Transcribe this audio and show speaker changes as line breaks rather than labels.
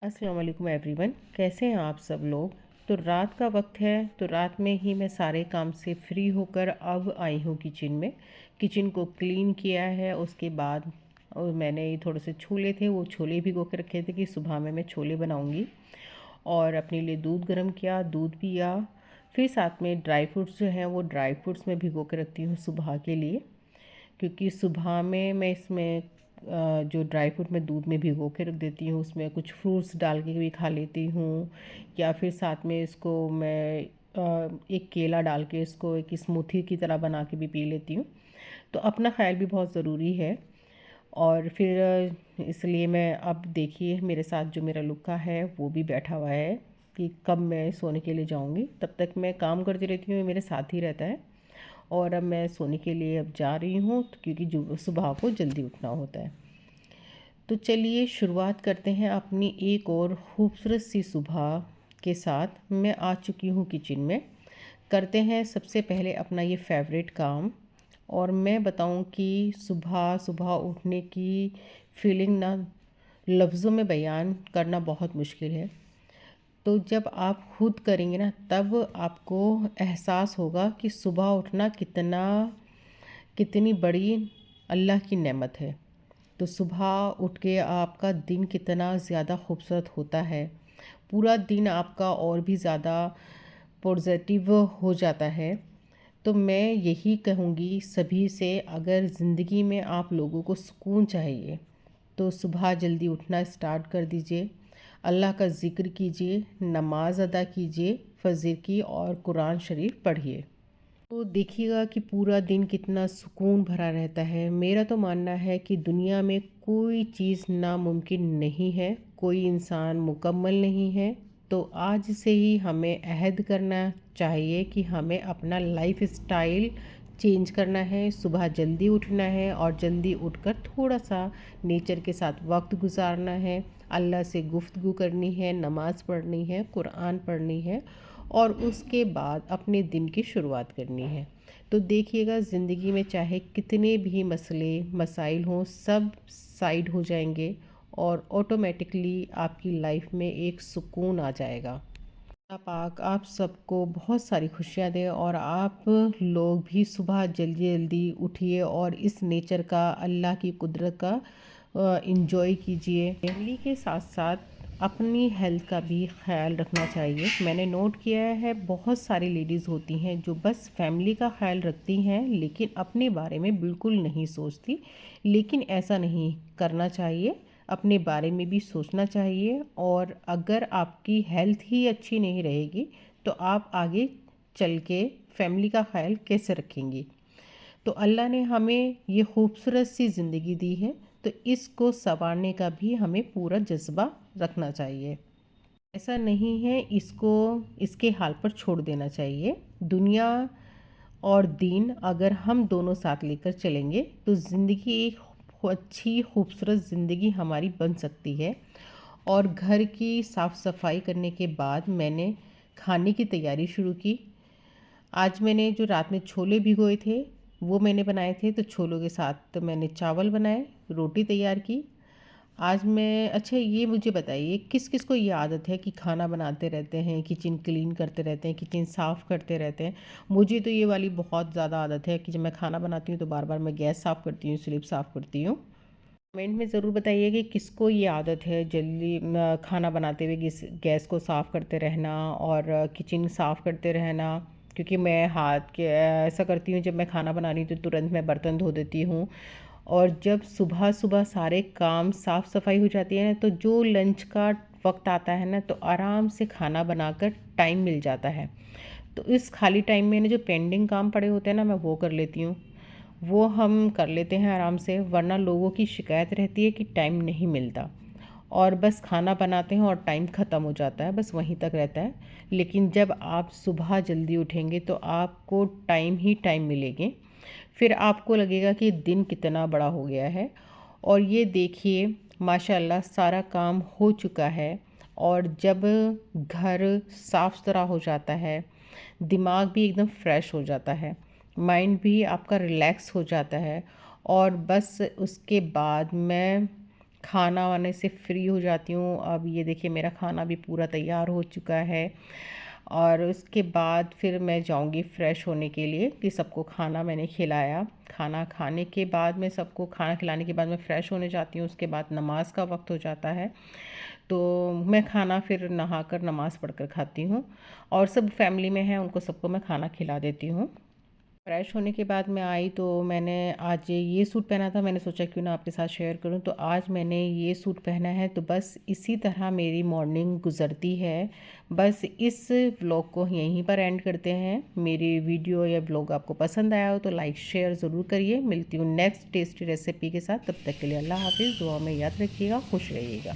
अस्सलाम वालेकुम एवरीवन, कैसे हैं आप सब लोग। तो रात का वक्त है, तो रात में ही मैं सारे काम से फ्री होकर अब आई हूँ किचन में। किचन को क्लीन किया है, उसके बाद और मैंने थोड़े से छोले थे, वो छोले भिगो के रखे थे कि सुबह में मैं छोले बनाऊँगी। और अपने लिए दूध गर्म किया, दूध पिया। फिर साथ में ड्राई फ्रूट्स जो हैं वो ड्राई फ्रूट्स में भिगो के रखती हूँ सुबह के लिए, क्योंकि सुबह में मैं इसमें जो ड्राई फ्रूट मैं दूध में भिगो के रख देती हूँ, उसमें कुछ फ्रूट्स डाल के भी खा लेती हूँ, या फिर साथ में इसको मैं एक केला डाल के इसको एक स्मूथी की तरह बना के भी पी लेती हूँ। तो अपना ख्याल भी बहुत ज़रूरी है। और फिर इसलिए मैं अब देखिए मेरे साथ जो मेरा लुक्का है वो भी बैठा हुआ है कि कब मैं सोने के लिए जाऊँगी। तब तक मैं काम करती रहती हूँ, ये मेरे साथ ही रहता है। और अब मैं सोने के लिए अब जा रही हूँ, क्योंकि जो सुबह को जल्दी उठना होता है। तो चलिए शुरुआत करते हैं अपनी एक और खूबसूरत सी सुबह के साथ। मैं आ चुकी हूँ किचन में। करते हैं सबसे पहले अपना ये फेवरेट काम। और मैं बताऊँ कि सुबह सुबह उठने की फीलिंग ना लफ्ज़ों में बयान करना बहुत मुश्किल है। तो जब आप खुद करेंगे ना, तब आपको एहसास होगा कि सुबह उठना कितनी बड़ी अल्लाह की नेमत है। तो सुबह उठ के आपका दिन कितना ज़्यादा खूबसूरत होता है, पूरा दिन आपका और भी ज़्यादा पॉजिटिव हो जाता है। तो मैं यही कहूँगी सभी से, अगर ज़िंदगी में आप लोगों को सुकून चाहिए तो सुबह जल्दी उठना स्टार्ट कर दीजिए। अल्लाह का ज़िक्र कीजिए, नमाज अदा कीजिए फ़जर की, और कुरान शरीफ पढ़िए। तो देखिएगा कि पूरा दिन कितना सुकून भरा रहता है। मेरा तो मानना है कि दुनिया में कोई चीज़ नामुमकिन नहीं है, कोई इंसान मुकम्मल नहीं है। तो आज से ही हमें अहद करना चाहिए कि हमें अपना लाइफ स्टाइल चेंज करना है, सुबह जल्दी उठना है और जल्दी उठकर थोड़ा सा नेचर के साथ वक्त गुजारना है, अल्लाह से गुफ्तगू करनी है, नमाज़ पढ़नी है, कुरान पढ़नी है, और उसके बाद अपने दिन की शुरुआत करनी है। तो देखिएगा ज़िंदगी में चाहे कितने भी मसले मसाइल हों, सब साइड हो जाएंगे और ऑटोमेटिकली आपकी लाइफ में एक सुकून आ जाएगा। अल्लाह पाक आप सबको बहुत सारी खुशियाँ दें, और आप लोग भी सुबह जल्दी जल्दी उठिए और इस नेचर का, अल्लाह की कुदरत का इंजॉय कीजिए। फैमिली के साथ साथ अपनी हेल्थ का भी ख्याल रखना चाहिए। मैंने नोट किया है बहुत सारी लेडीज़ होती हैं जो बस फैमिली का ख्याल रखती हैं, लेकिन अपने बारे में बिल्कुल नहीं सोचती। लेकिन ऐसा नहीं करना चाहिए, अपने बारे में भी सोचना चाहिए। और अगर आपकी हेल्थ ही अच्छी नहीं रहेगी तो आप आगे चल के फैमिली का ख्याल कैसे रखेंगी। तो अल्लाह ने हमें ये खूबसूरत सी ज़िंदगी दी है, तो इसको संवारने का भी हमें पूरा जज्बा रखना चाहिए। ऐसा नहीं है इसको इसके हाल पर छोड़ देना चाहिए। दुनिया और दीन अगर हम दोनों साथ लेकर चलेंगे तो ज़िंदगी एक अच्छी खूबसूरत ज़िंदगी हमारी बन सकती है। और घर की साफ़ सफाई करने के बाद मैंने खाने की तैयारी शुरू की। आज मैंने जो रात में छोले भिगोए थे वो मैंने बनाए थे, तो छोलों के साथ तो मैंने चावल बनाए, रोटी तैयार की। आज मैं, अच्छा ये मुझे बताइए, किस किस को ये आदत है कि खाना बनाते रहते हैं, किचन क्लीन करते रहते हैं, किचन साफ़ करते रहते हैं। मुझे तो ये वाली बहुत ज़्यादा आदत है कि जब मैं खाना बनाती हूँ तो बार बार मैं गैस साफ़ करती हूँ, स्लिप साफ़ करती हूँ। कमेंट में ज़रूर बताइए कि किसको ये आदत है जल्दी खाना बनाते हुए गैस को साफ़ करते रहना और किचन साफ़ करते रहना। क्योंकि मैं हाथ के ऐसा करती हूँ, जब मैं खाना बना रही हूँ तो तुरंत मैं बर्तन धो देती हूँ। और जब सुबह सुबह सारे काम साफ़ सफाई हो जाती है ना, तो जो लंच का वक्त आता है ना, तो आराम से खाना बनाकर टाइम मिल जाता है। तो इस खाली टाइम में ना जो पेंडिंग काम पड़े होते हैं ना, मैं वो कर लेती हूँ। वो हम कर लेते हैं आराम से, वरना लोगों की शिकायत रहती है कि टाइम नहीं मिलता, और बस खाना बनाते हैं और टाइम ख़त्म हो जाता है, बस वहीं तक रहता है। लेकिन जब आप सुबह जल्दी उठेंगे तो आपको टाइम ही टाइम मिलेंगे, फिर आपको लगेगा कि दिन कितना बड़ा हो गया है। और ये देखिए माशाल्लाह सारा काम हो चुका है। और जब घर साफ़ सुथरा हो जाता है, दिमाग भी एकदम फ्रेश हो जाता है, माइंड भी आपका रिलैक्स हो जाता है। और बस उसके बाद मैं खाना वाने से फ्री हो जाती हूँ। अब ये देखिए मेरा खाना भी पूरा तैयार हो चुका है और उसके बाद फिर मैं जाऊँगी फ़्रेश होने के लिए कि सबको खाना मैंने खिलाया। खाना खाने के बाद में सबको खाना खिलाने के बाद मैं फ़्रेश होने जाती हूँ। उसके बाद नमाज़ का वक्त हो जाता है, तो मैं खाना फिर नहाकर नमाज़ पढ़कर खाती हूँ और सब फैमिली में हैं उनको सबको मैं खाना खिला देती हूँ। फ्रेश होने के बाद मैं आई तो मैंने आज ये सूट पहना था, मैंने सोचा क्यों ना आपके साथ शेयर करूं। तो आज मैंने ये सूट पहना है, तो बस इसी तरह मेरी मॉर्निंग गुजरती है। बस इस व्लॉग को यहीं पर एंड करते हैं। मेरी वीडियो या व्लॉग आपको पसंद आया हो तो लाइक शेयर ज़रूर करिए। मिलती हूँ नेक्स्ट टेस्टी रेसिपी के साथ, तब तक के लिए अल्लाह हाफिज़। दुआ में याद रखिएगा, खुश रहिएगा।